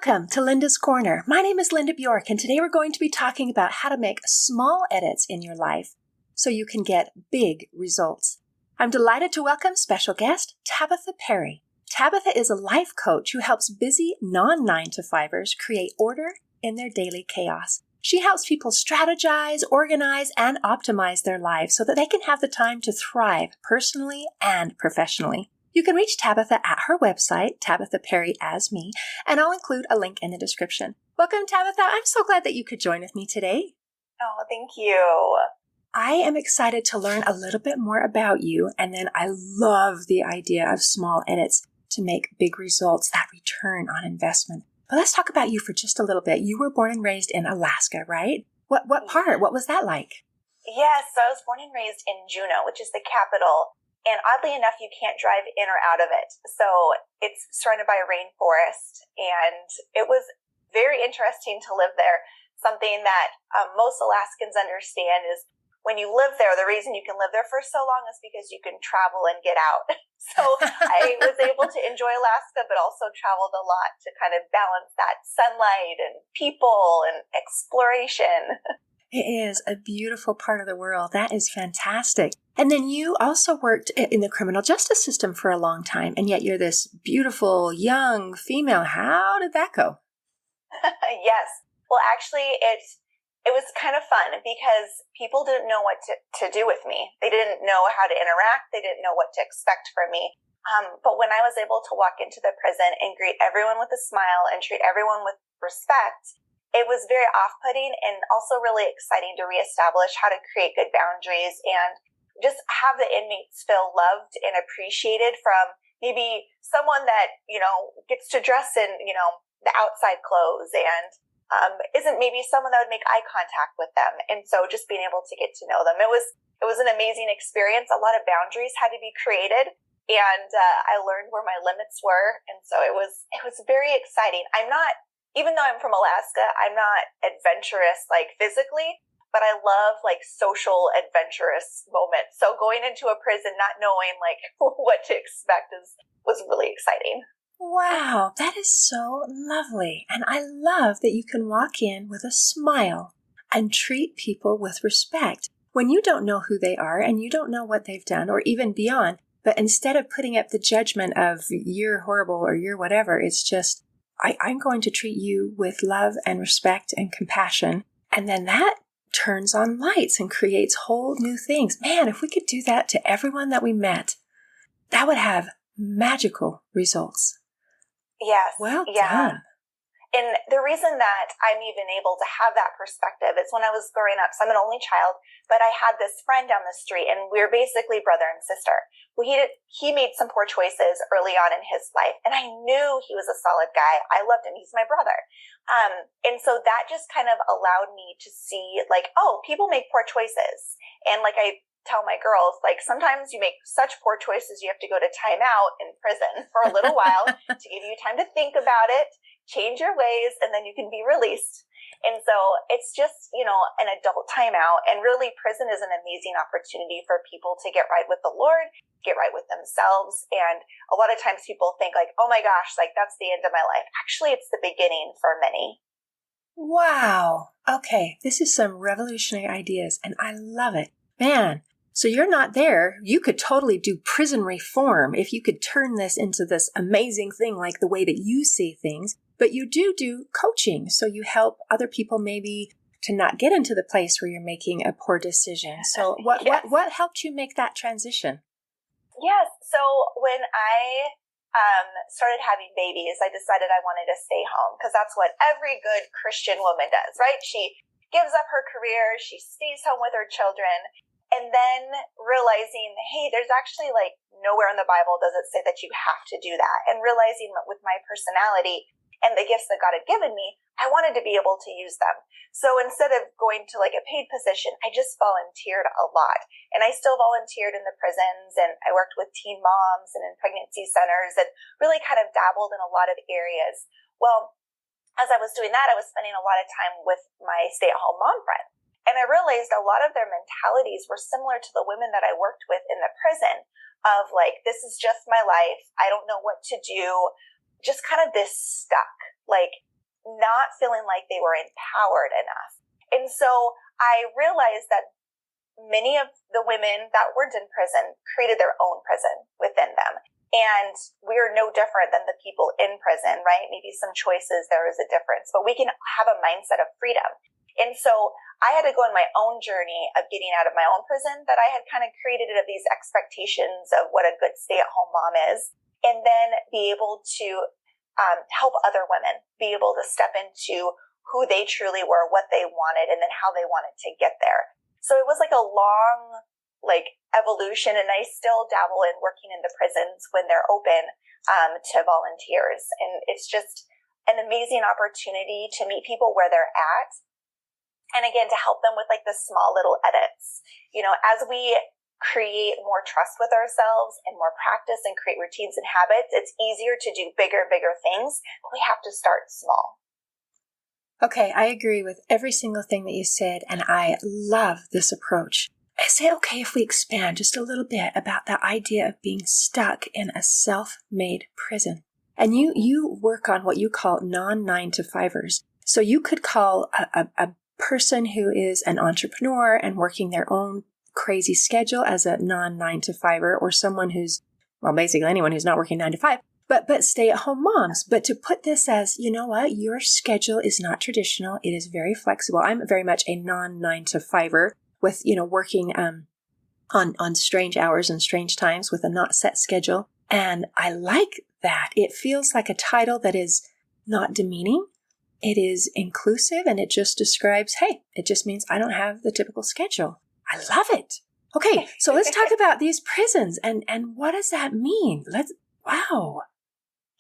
Welcome to Linda's Corner. My name is Linda Bjork, and today we're going to be talking about how to make small edits in your life so you can get big results. I'm delighted to welcome special guest Tabatha Perry. Tabatha is a life coach who helps busy non-9-to-5ers create order in their daily chaos. She helps people strategize, organize, and optimize their lives so that they can have the time to thrive personally and professionally. You can reach Tabatha at her website, Tabatha Perry as me, and I'll include a link in the description. Welcome, Tabatha. I'm so glad that you could join with me today. Oh, thank you. I am excited to learn a little bit more about you, and then I love the idea of small edits to make big results, that return on investment. But let's talk about you for just a little bit. You were born and raised in Alaska, right? What part? What was that like? Yes, so I was born and raised in Juneau, which is the capital. And oddly enough, you can't drive in or out of it. So it's surrounded by a rainforest. And it was very interesting to live there. Something that most Alaskans understand is when you live there, the reason you can live there for so long is because you can travel and get out. So I was able to enjoy Alaska, but also traveled a lot to kind of balance that sunlight and people and exploration. It is a beautiful part of the world. That is fantastic. And then you also worked in the criminal justice system for a long time, and yet you're this beautiful, young female. How did that go? Yes. Well, actually, it was kind of fun because people didn't know what to do with me. They didn't know how to interact. They didn't know what to expect from me. But when I was able to walk into the prison and greet everyone with a smile and treat everyone with respect, it was very off-putting and also really exciting to reestablish how to create good boundaries and just have the inmates feel loved and appreciated from maybe someone that, gets to dress in, the outside clothes and isn't maybe someone that would make eye contact with them. And so just being able to get to know them. It was an amazing experience. A lot of boundaries had to be created. And I learned where my limits were. And so it was very exciting. Even though I'm from Alaska, I'm not adventurous like physically, but I love like social adventurous moments. So going into a prison, not knowing like what to expect was really exciting. Wow, that is so lovely. And I love that you can walk in with a smile and treat people with respect when you don't know who they are and you don't know what they've done or even beyond. But instead of putting up the judgment of you're horrible or you're whatever, it's just, I'm going to treat you with love and respect and compassion. And then that turns on lights and creates whole new things. Man, if we could do that to everyone that we met, that would have magical results. Yes. Well yeah. done. And the reason that I'm even able to have that perspective is when I was growing up, so I'm an only child, but I had this friend down the street and we were basically brother and sister. Well, he made some poor choices early on in his life and I knew he was a solid guy. I loved him. He's my brother. And so that just kind of allowed me to see like, oh, people make poor choices. And like I tell my girls, like sometimes you make such poor choices, you have to go to timeout in prison for a little while to give you time to think about it, change your ways, and then you can be released. And so it's just, an adult timeout. And really prison is an amazing opportunity for people to get right with the Lord, get right with themselves. And a lot of times people think like, oh my gosh, like that's the end of my life. Actually, it's the beginning for many. Wow. Okay. This is some revolutionary ideas and I love it. Man. So you're not there. You could totally do prison reform if you could turn this into this amazing thing like the way that you see things. But you do coaching. So you help other people maybe to not get into the place where you're making a poor decision. So what helped you make that transition? Yes. So when I started having babies, I decided I wanted to stay home because that's what every good Christian woman does, right? She gives up her career. She stays home with her children. And then realizing, hey, there's actually like nowhere in the Bible does it say that you have to do that. And realizing that with my personality and the gifts that God had given me, I wanted to be able to use them. So instead of going to like a paid position, I just volunteered a lot. And I still volunteered in the prisons and I worked with teen moms and in pregnancy centers and really kind of dabbled in a lot of areas. Well, as I was doing that, I was spending a lot of time with my stay-at-home mom friend. And I realized a lot of their mentalities were similar to the women that I worked with in the prison of like, this is just my life. I don't know what to do. Just kind of this stuck. Like not feeling like they were empowered enough. And so I realized that many of the women that weren't in prison created their own prison within them. And we're no different than the people in prison, right? Maybe some choices, there is a difference, but we can have a mindset of freedom. And so I had to go on my own journey of getting out of my own prison that I had kind of created of these expectations of what a good stay-at-home mom is, and then be able to help other women be able to step into who they truly were, what they wanted, and then how they wanted to get there. So it was like a long, evolution, and I still dabble in working in the prisons when they're open to volunteers. And it's just an amazing opportunity to meet people where they're at. And again, to help them with the small little edits. As we create more trust with ourselves and more practice and create routines and habits, it's easier to do bigger things, but we have to start small. Okay, I agree with every single thing that you said, and I love this approach. Is it okay if we expand just a little bit about the idea of being stuck in a self-made prison? And you work on what you call non-9-to-5ers. So you could call a person who is an entrepreneur and working their own crazy schedule as a non-9-to-5er, or someone who's, well, basically anyone who's not working 9 to 5, but stay-at-home moms. But to put this as, you know what, your schedule is not traditional. It is very flexible. I'm very much a non-9-to-5er with, working on strange hours and strange times with a not set schedule. And I like that. It feels like a title that is not demeaning. It is inclusive, and it just describes, hey, it just means I don't have the typical schedule. I love it. Okay, so let's talk about these prisons and what does that mean? Wow.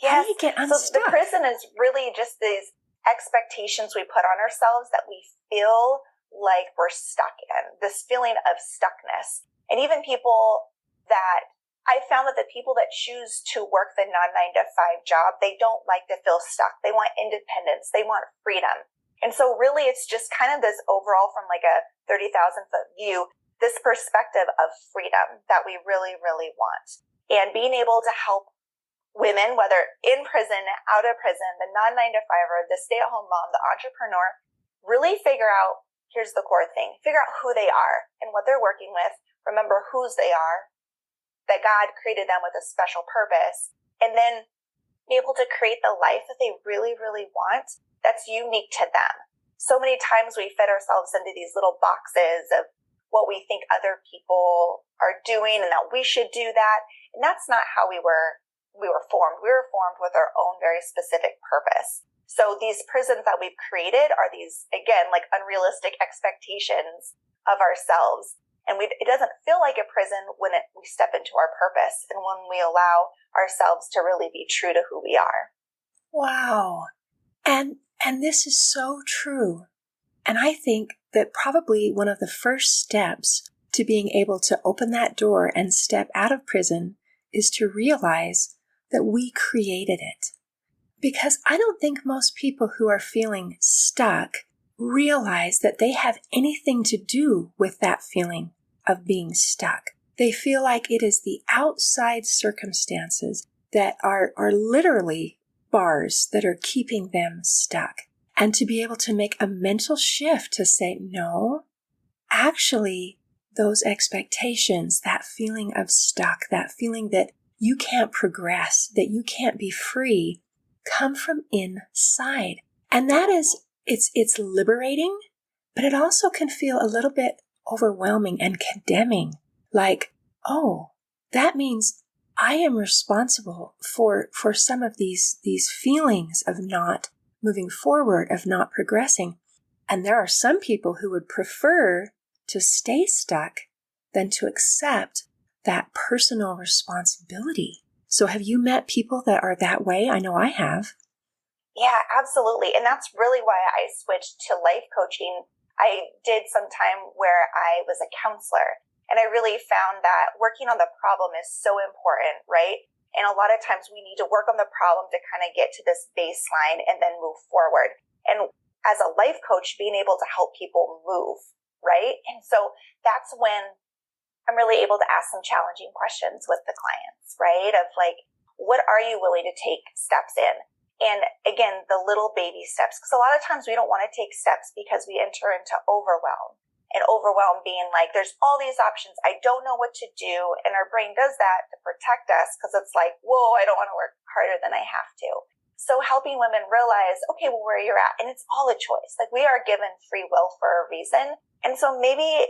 Yes. How do you get unstuck? So the prison is really just these expectations we put on ourselves that we feel like we're stuck in, this feeling of stuckness. And even people that I found that the people that choose to work the non-9-to-5 job, they don't like to feel stuck. They want independence. They want freedom. And so really it's just kind of this overall, from a 30,000 foot view, this perspective of freedom that we really, really want. And being able to help women, whether in prison, out of prison, the non-9-to-5er, the stay-at-home mom, the entrepreneur, really figure out, here's the core thing, figure out who they are and what they're working with. Remember whose they are, that God created them with a special purpose, and then be able to create the life that they really, really want that's unique to them. So many times we fit ourselves into these little boxes of what we think other people are doing and that we should do that. And that's not how we were formed. We were formed with our own very specific purpose. So these prisons that we've created are these, again, unrealistic expectations of ourselves. And it doesn't feel like a prison when we step into our purpose and when we allow ourselves to really be true to who we are. Wow. And this is so true. And I think that probably one of the first steps to being able to open that door and step out of prison is to realize that we created it. Because I don't think most people who are feeling stuck realize that they have anything to do with that feeling of being stuck. They feel like it is the outside circumstances that are literally bars that are keeping them stuck. And to be able to make a mental shift to say, no, actually, those expectations, that feeling of stuck, that feeling that you can't progress, that you can't be free, come from inside. And that is, it's liberating, but it also can feel a little bit overwhelming and condemning. Like, oh, that means I am responsible for some of these feelings of not moving forward, of not progressing. And there are some people who would prefer to stay stuck than to accept that personal responsibility. So have you met people that are that way? I know I have. Yeah, absolutely. And that's really why I switched to life coaching. I did some time where I was a counselor, and I really found that working on the problem is so important, right? And a lot of times we need to work on the problem to kind of get to this baseline and then move forward. And as a life coach, being able to help people move, right? And so that's when I'm really able to ask some challenging questions with the clients, right? Of what are you willing to take steps in? And again, the little baby steps, because a lot of times we don't want to take steps because we enter into overwhelm. And overwhelm being like, there's all these options. I don't know what to do. And our brain does that to protect us because it's like, whoa, I don't want to work harder than I have to. So helping women realize, okay, well, where you're at. And it's all a choice. Like we are given free will for a reason. And so maybe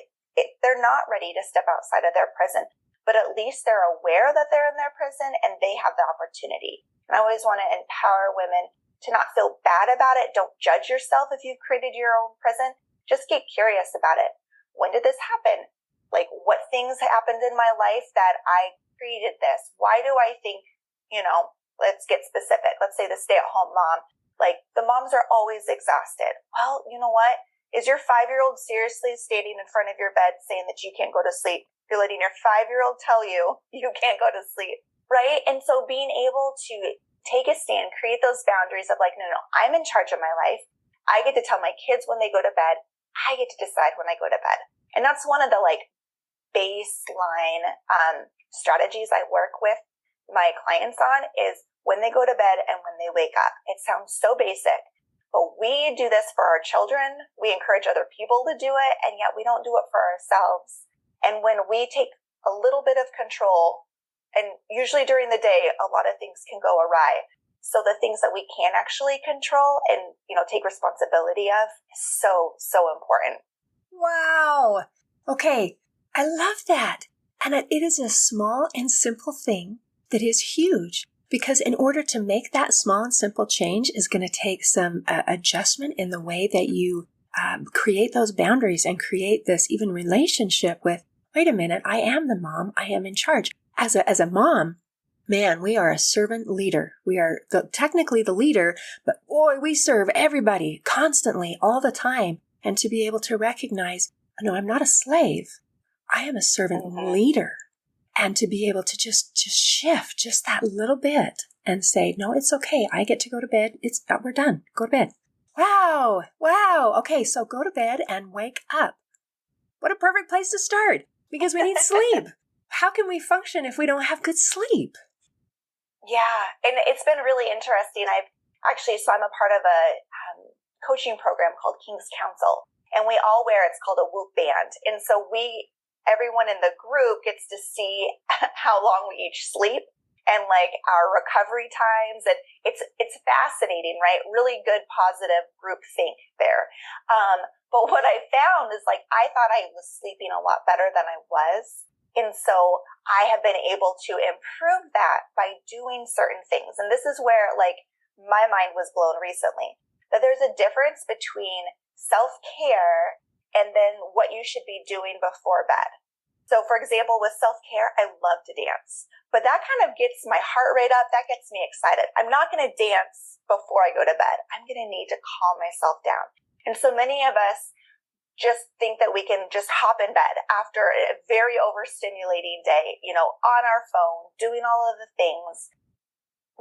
they're not ready to step outside of their prison, but at least they're aware that they're in their prison and they have the opportunity. And I always want to empower women to not feel bad about it. Don't judge yourself if you've created your own prison. Just get curious about it. When did this happen? Like, what things happened in my life that I created this? Why do I think, let's get specific. Let's say the stay-at-home mom. Like, the moms are always exhausted. Well, you know what? Is your 5-year-old seriously standing in front of your bed saying that you can't go to sleep? You're letting your 5-year-old tell you you can't go to sleep. Right? And so being able to take a stand, create those boundaries of like, no, I'm in charge of my life. I get to tell my kids when they go to bed. I get to decide when I go to bed. And that's one of the like baseline strategies I work with my clients on is when they go to bed and when they wake up. It sounds so basic, but we do this for our children. We encourage other people to do it, and yet we don't do it for ourselves. And when we take a little bit of control, and usually during the day, a lot of things can go awry. So the things that we can actually control and, take responsibility of is so, so important. Wow. Okay. I love that. And it is a small and simple thing that is huge, because in order to make that small and simple change is going to take some adjustment in the way that you create those boundaries and create this even relationship with, wait a minute, I am the mom. I am in charge. As a mom, man, we are a servant leader. We are technically the leader, but boy, we serve everybody constantly all the time. And to be able to recognize, no, I'm not a slave. I am a servant leader. And to be able to just shift just that little bit and say, no, it's okay. I get to go to bed. We're done. Go to bed. Wow. Wow. Okay. So go to bed and wake up. What a perfect place to start, because we need sleep. How can we function if we don't have good sleep? Yeah. And it's been really interesting. I'm a part of a coaching program called King's Council, and we all wear, it's called a Whoop band. And so everyone in the group gets to see how long we each sleep and like our recovery times. And it's fascinating, right? Really good, positive group think there. But what I found is like, I thought I was sleeping a lot better than I was. And so I have been able to improve that by doing certain things. And this is where like my mind was blown recently, that there's a difference between self-care and then what you should be doing before bed. So for example, with self-care, I love to dance, but that kind of gets my heart rate up. That gets me excited. I'm not going to dance before I go to bed. I'm going to need to calm myself down. And so many of us just think that we can just hop in bed after a very overstimulating day, on our phone, doing all of the things.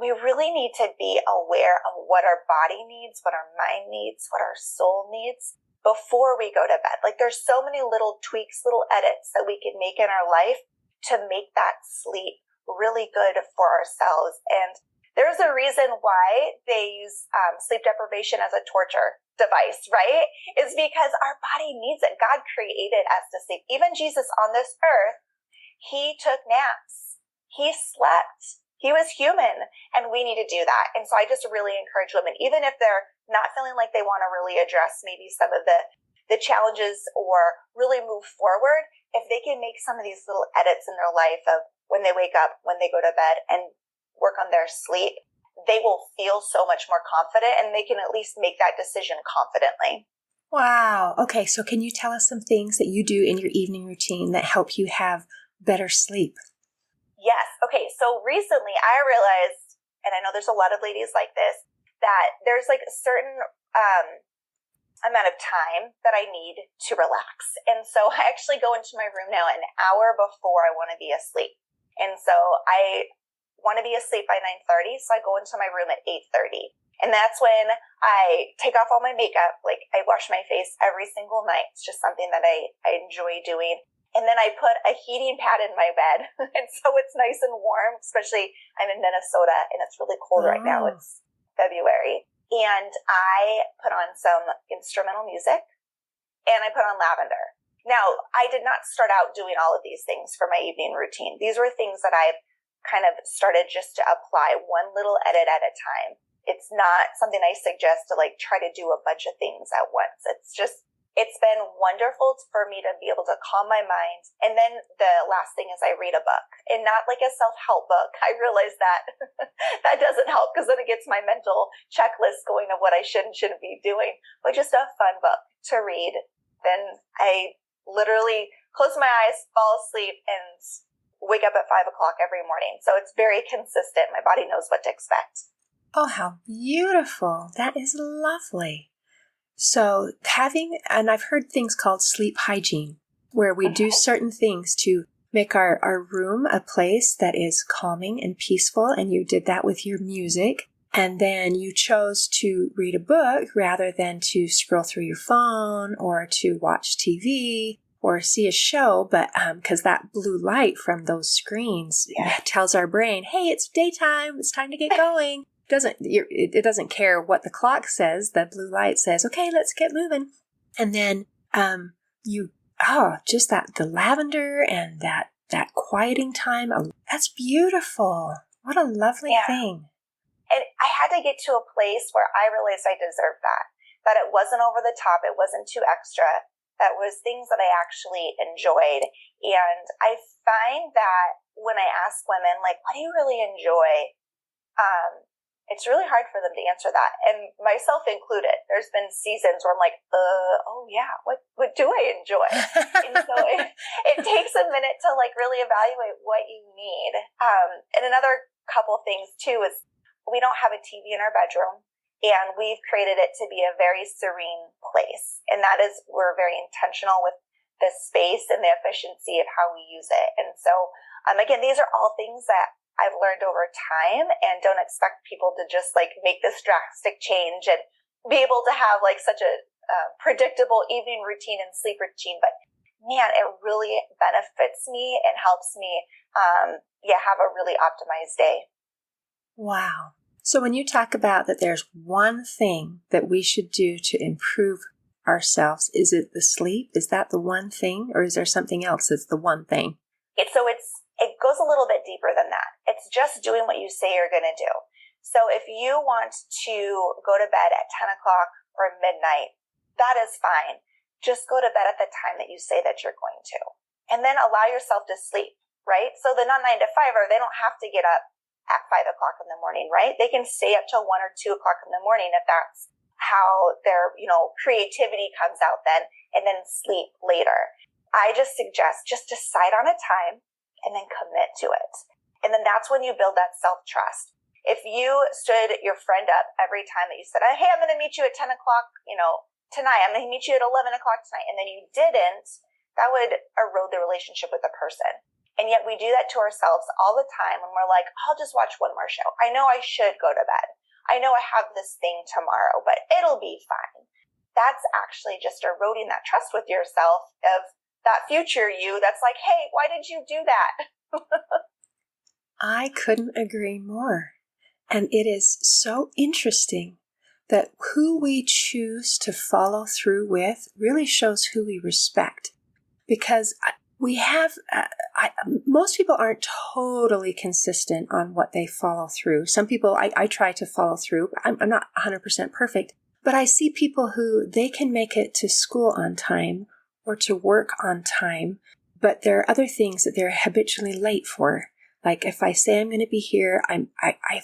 We really need to be aware of what our body needs, what our mind needs, what our soul needs before we go to bed. Like there's so many little tweaks, little edits that we can make in our life to make that sleep really good for ourselves. And there's a reason why they use sleep deprivation as a torture device, right? Is because our body needs it. God created us to sleep. Even Jesus on this earth, he took naps. He slept. He was human, and we need to do that. And so I just really encourage women, even if they're not feeling like they want to really address maybe some of the challenges or really move forward, if they can make some of these little edits in their life of when they wake up, when they go to bed, and work on their sleep, they will feel so much more confident, and they can at least make that decision confidently. Wow. Okay. So can you tell us some things that you do in your evening routine that help you have better sleep? Yes. Okay. So recently I realized, and I know there's a lot of ladies like this, that there's like a certain amount of time that I need to relax. And so I actually go into my room now an hour before I want to be asleep. And so I want to be asleep by 9:30. So I go into my room at 8:30. And that's when I take off all my makeup. Like I wash my face every single night. It's just something that I enjoy doing. And then I put a heating pad in my bed. And so it's nice and warm, especially I'm in Minnesota and it's really cold right now. It's February. And I put on some instrumental music and I put on lavender. Now, I did not start out doing all of these things for my evening routine. These were things that I've kind of started just to apply one little edit at a time. It's not something I suggest to like try to do a bunch of things at once. It's been wonderful for me to be able to calm my mind. And then the last thing is I read a book, and not like a self-help book. I realize that that doesn't help because then it gets my mental checklist going of what I should and shouldn't be doing, but just a fun book to read. Then I literally close my eyes, fall asleep, and wake up at 5 o'clock every morning. So it's very consistent. My body knows what to expect. Oh, how beautiful. That is lovely. So and I've heard things called sleep hygiene, where we do certain things to make our room a place that is calming and peaceful. And you did that with your music. And then you chose to read a book rather than to scroll through your phone or to watch TV or see a show. But because that blue light from those screens tells our brain, hey, it's daytime. It's time to get going. It doesn't care what the clock says. The blue light says, okay, let's get moving. And then just the lavender and that quieting time. That's beautiful. What a lovely thing. And I had to get to a place where I realized I deserved that it wasn't over the top. It wasn't too extra. That was things that I actually enjoyed. And I find that when I ask women, like, what do you really enjoy? It's really hard for them to answer that, and myself included. There's been seasons where I'm like, oh yeah, what do I enjoy? And so it takes a minute to like really evaluate what you need. And another couple things too is we don't have a TV in our bedroom, and we've created it to be a very serene place. And that is, we're very intentional with the space and the efficiency of how we use it. And so, again, these are all things that I've learned over time, and don't expect people to just like make this drastic change and be able to have like such a predictable evening routine and sleep routine. But man, it really benefits me and helps me, have a really optimized day. Wow. So when you talk about that there's one thing that we should do to improve ourselves, is it the sleep? Is that the one thing? Or is there something else that's the one thing? It goes a little bit deeper than that. It's just doing what you say you're going to do. So if you want to go to bed at 10 o'clock or midnight, that is fine. Just go to bed at the time that you say that you're going to. And then allow yourself to sleep, right? So they're not 9 to 5, or they don't have to get up at 5 o'clock in the morning, right? They can stay up till 1 or 2 o'clock in the morning if that's how their, creativity comes out then, and then sleep later. I just suggest just decide on a time and then commit to it. And then that's when you build that self-trust. If you stood your friend up every time that you said, hey, I'm going to meet you at 10 o'clock, tonight, I'm going to meet you at 11 o'clock tonight, and then you didn't, that would erode the relationship with the person. And yet we do that to ourselves all the time when we're like, I'll just watch one more show. I know I should go to bed. I know I have this thing tomorrow, but it'll be fine. That's actually just eroding that trust with yourself of that future you that's like, hey, why did you do that? I couldn't agree more. And it is so interesting that who we choose to follow through with really shows who we respect. Because most people aren't totally consistent on what they follow through. Some people, I try to follow through. I'm not 100% perfect, but I see people who they can make it to school on time or to work on time, but there are other things that they're habitually late for. Like if I say I'm going to be here,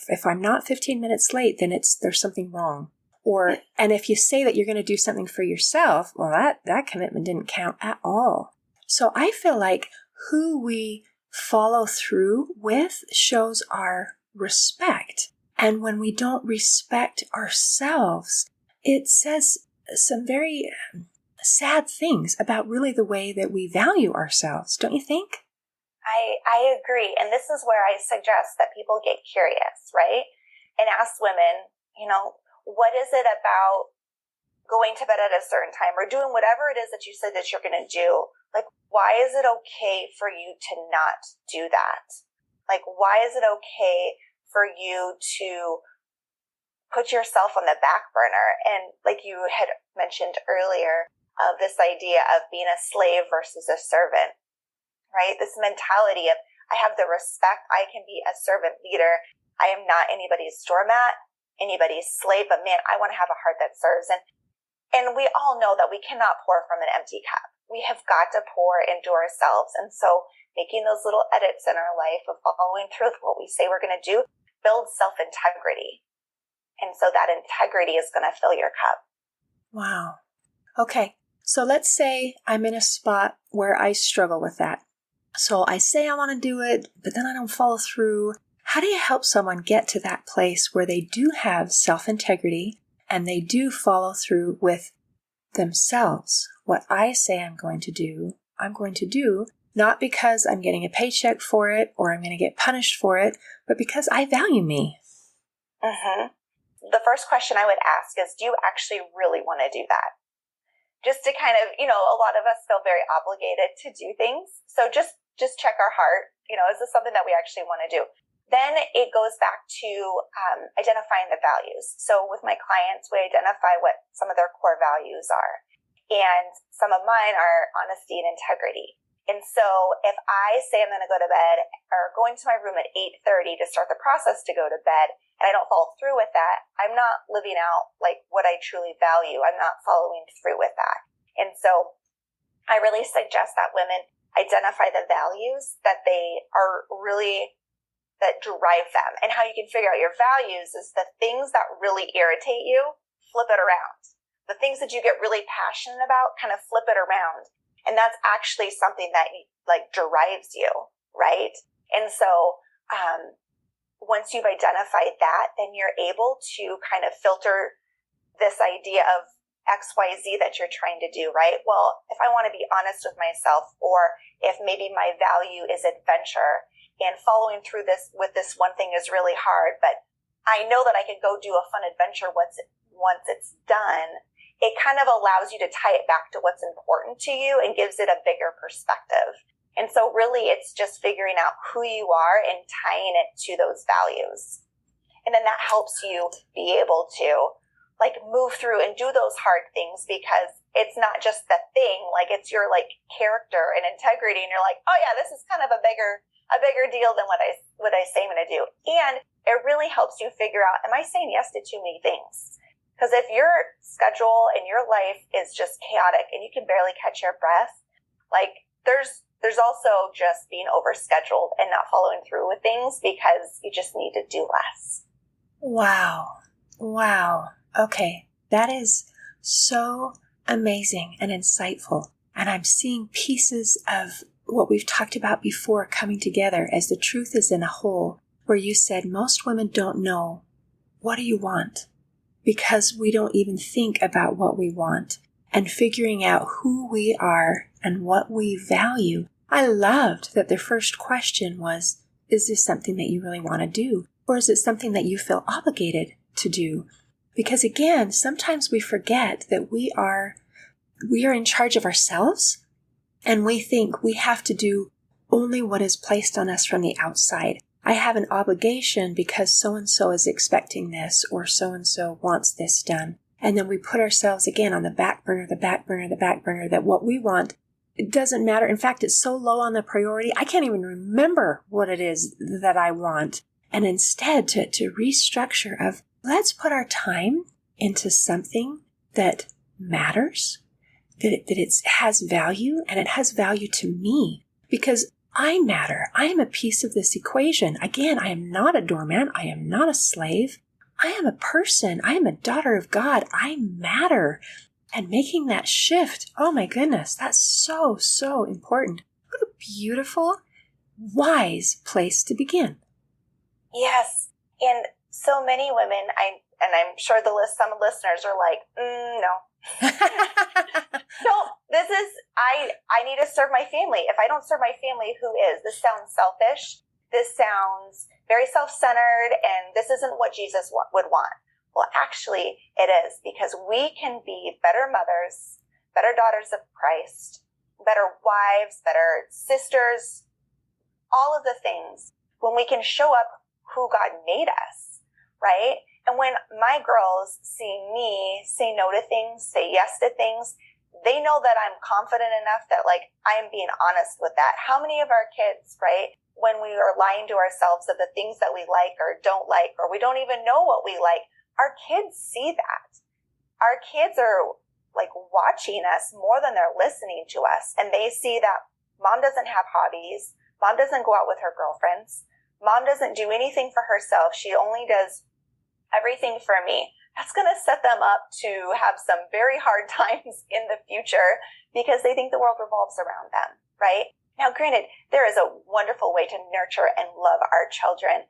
if I'm not 15 minutes late, then there's something wrong. And if you say that you're going to do something for yourself, well, that commitment didn't count at all. So I feel like who we follow through with shows our respect. And when we don't respect ourselves, it says some very sad things about really the way that we value ourselves, don't you think? I agree. And this is where I suggest that people get curious, right? And ask women, what is it about going to bed at a certain time or doing whatever it is that you said that you're going to do? Like, why is it okay for you to not do that? Like, why is it okay for you to put yourself on the back burner. And like you had mentioned earlier, of this idea of being a slave versus a servant, right? This mentality of, I have the respect, I can be a servant leader. I am not anybody's doormat, anybody's slave, but man, I want to have a heart that serves. And we all know that we cannot pour from an empty cup. We have got to pour into ourselves. And so making those little edits in our life of following through with what we say we're going to do builds self-integrity. And so that integrity is going to fill your cup. Wow. Okay. So let's say I'm in a spot where I struggle with that. So I say I want to do it, but then I don't follow through. How do you help someone get to that place where they do have self-integrity and they do follow through with themselves? What I say I'm going to do, not because I'm getting a paycheck for it or I'm going to get punished for it, but because I value me. Mm-hmm. The first question I would ask is, do you actually really want to do that? Just to kind of, a lot of us feel very obligated to do things. So just check our heart. Is this something that we actually want to do? Then it goes back to identifying the values. So with my clients, we identify what some of their core values are. And some of mine are honesty and integrity. And so if I say I'm going to go to bed or go into my room at 8:30 to start the process to go to bed, and I don't follow through with that, I'm not living out like what I truly value. I'm not following through with that. And so I really suggest that women identify the values that they are really, that drive them. And how you can figure out your values is the things that really irritate you, flip it around. The things that you get really passionate about, kind of flip it around. And that's actually something that like drives you, right? And so, once you've identified that, then you're able to kind of filter this idea of XYZ that you're trying to do, right? Well, if I want to be honest with myself, or if maybe my value is adventure and following through with this one thing is really hard, but I know that I can go do a fun adventure once it's done, it kind of allows you to tie it back to what's important to you and gives it a bigger perspective. And so really it's just figuring out who you are and tying it to those values. And then that helps you be able to like move through and do those hard things, because it's not just the thing, like it's your like character and integrity. And you're like, oh yeah, this is kind of a bigger deal than what I say I'm going to do. And it really helps you figure out, am I saying yes to too many things? Because if your schedule and your life is just chaotic and you can barely catch your breath, like there's also just being overscheduled and not following through with things because you just need to do less. Wow. Okay. That is so amazing and insightful. And I'm seeing pieces of what we've talked about before coming together as the truth is in a whole, where you said most women don't know, what do you want? Because we don't even think about what we want, and figuring out who we are and what we value. I loved that the first question was, is this something that you really want to do? Or is it something that you feel obligated to do? Because again, sometimes we forget that we are in charge of ourselves, and we think we have to do only what is placed on us from the outside. I have an obligation because so-and-so is expecting this, or so-and-so wants this done. And then we put ourselves again on the back burner, that what we want, it doesn't matter. In fact, it's so low on the priority, I can't even remember what it is that I want. And instead to restructure of, let's put our time into something that matters, that it has value, and it has value to me because I matter. I am a piece of this equation. Again, I am not a doormat. I am not a slave. I am a person. I am a daughter of God. I matter. And making that shift, oh my goodness, that's so, so important. What a beautiful, wise place to begin. Yes. And so many women, I'm sure some listeners are like, no. No, this is, I need to serve my family. If I don't serve my family, who is? This sounds selfish. This sounds very self-centered, and this isn't what Jesus would want. Well, actually, it is, because we can be better mothers, better daughters of Christ, better wives, better sisters, all of the things when we can show up who God made us, right? And when my girls see me say no to things, say yes to things, they know that I'm confident enough that like I am being honest with that. How many of our kids, right, when we are lying to ourselves of the things that we like or don't like, or we don't even know what we like, our kids see that. Our kids are like watching us more than they're listening to us. And they see that mom doesn't have hobbies. Mom doesn't go out with her girlfriends. Mom doesn't do anything for herself. She only does everything for me. That's going to set them up to have some very hard times in the future because they think the world revolves around them, right? Now, granted, there is a wonderful way to nurture and love our children,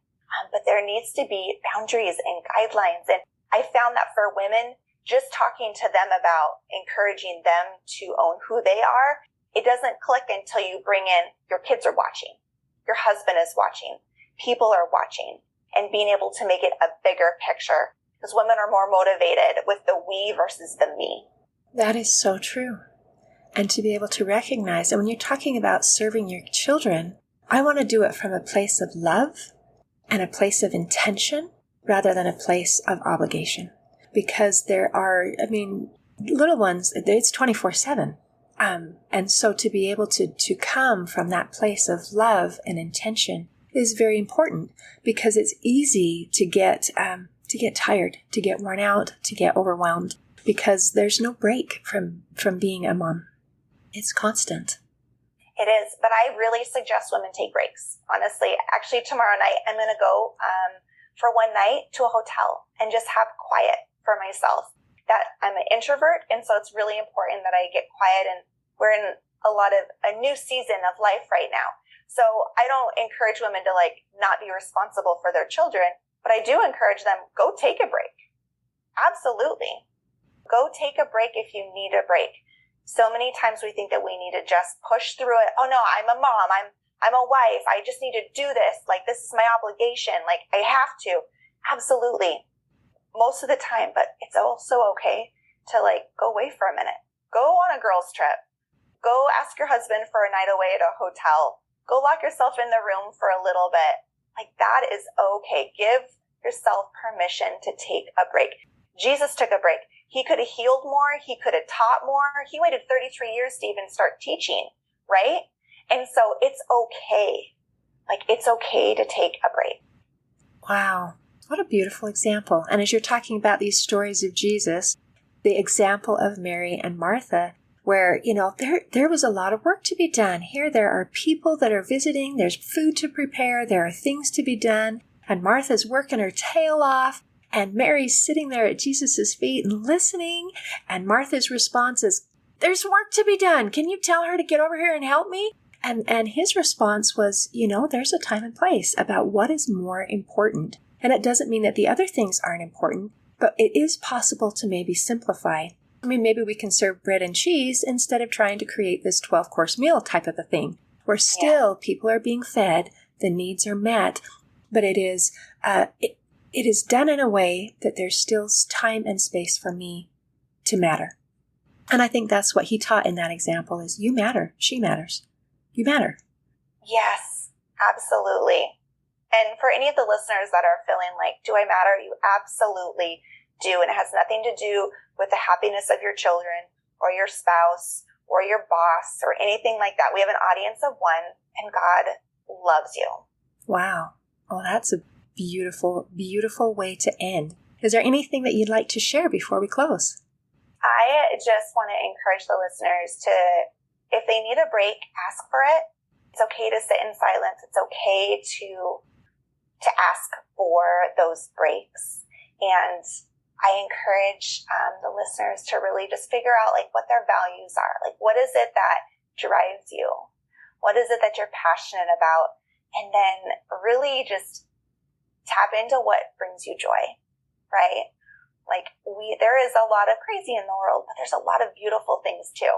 but there needs to be boundaries and guidelines. And I found that for women, just talking to them about encouraging them to own who they are, it doesn't click until you bring in your kids are watching, your husband is watching, people are watching, and being able to make it a bigger picture. Because women are more motivated with the we versus the me. That is so true. And to be able to recognize, and when you're talking about serving your children, I want to do it from a place of love and a place of intention rather than a place of obligation. Because there are, little ones, it's 24/7. And so to be able to come from that place of love and intention is very important because it's easy to get tired, to get worn out, to get overwhelmed because there's no break from being a mom. It's constant. It is, but I really suggest women take breaks. Honestly, actually tomorrow night I'm going to go for one night to a hotel and just have quiet for myself. That I'm an introvert, and so it's really important that I get quiet, and we're in a new season of life right now. So I don't encourage women to like not be responsible for their children, but I do encourage them, go take a break. Absolutely. Go take a break if you need a break. So many times we think that we need to just push through it. Oh no, I'm a mom. I'm a wife. I just need to do this. Like this is my obligation. Like I have to. Absolutely. Most of the time, but it's also okay to like go away for a minute. Go on a girls trip. Go ask your husband for a night away at a hotel. Go lock yourself in the room for a little bit. Like that is okay. Give yourself permission to take a break. Jesus took a break. He could have healed more. He could have taught more. He waited 33 years to even start teaching, right? And so it's okay. Like it's okay to take a break. Wow. What a beautiful example. And as you're talking about these stories of Jesus, the example of Mary and Martha, where, there was a lot of work to be done. Here there are people that are visiting. There's food to prepare. There are things to be done. And Martha's working her tail off. And Mary's sitting there at Jesus' feet and listening. And Martha's response is, there's work to be done. Can you tell her to get over here and help me? And his response was, there's a time and place about what is more important. And it doesn't mean that the other things aren't important, but it is possible to maybe simplify. Maybe we can serve bread and cheese instead of trying to create this 12-course meal type of a thing, where still people are being fed, the needs are met, but it is done in a way that there's still time and space for me to matter. And I think that's what he taught in that example is you matter, she matters, you matter. Yes, absolutely. And for any of the listeners that are feeling like, do I matter? You absolutely do. And it has nothing to do with the happiness of your children or your spouse or your boss or anything like that. We have an audience of one and God loves you. Wow. Oh, that's a beautiful, beautiful way to end. Is there anything that you'd like to share before we close? I just want to encourage the listeners to, if they need a break, ask for it. It's okay to sit in silence. It's okay to ask for those breaks. And I encourage the listeners to really just figure out like what their values are. Like, what is it that drives you? What is it that you're passionate about? And then really just tap into what brings you joy, right? Like there is a lot of crazy in the world, but there's a lot of beautiful things too.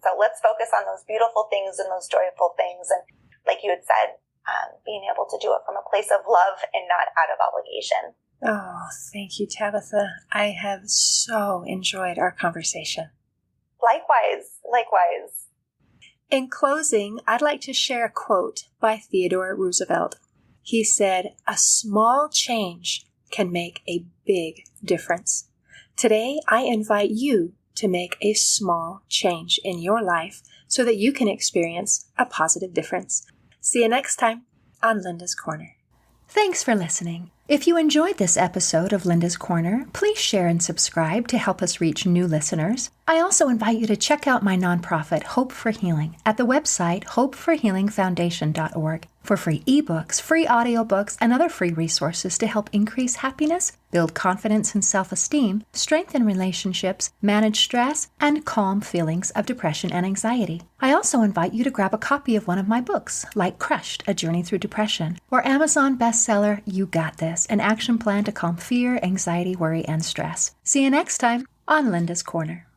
So let's focus on those beautiful things and those joyful things. And like you had said, being able to do it from a place of love and not out of obligation. Oh, thank you, Tabatha. I have so enjoyed our conversation. Likewise. In closing, I'd like to share a quote by Theodore Roosevelt. He said, "A small change can make a big difference. Today, I invite you to make a small change in your life so that you can experience a positive difference. See you next time on Linda's Corner. Thanks for listening. If you enjoyed this episode of Linda's Corner, please share and subscribe to help us reach new listeners. I also invite you to check out my nonprofit, Hope for Healing, at the website hopeforhealingfoundation.org for free ebooks, free audiobooks, and other free resources to help increase happiness, build confidence and self-esteem, strengthen relationships, manage stress, and calm feelings of depression and anxiety. I also invite you to grab a copy of one of my books, like Crushed, A Journey Through Depression, or Amazon bestseller, You Got This, an action plan to calm fear, anxiety, worry, and stress. See you next time on Linda's Corner.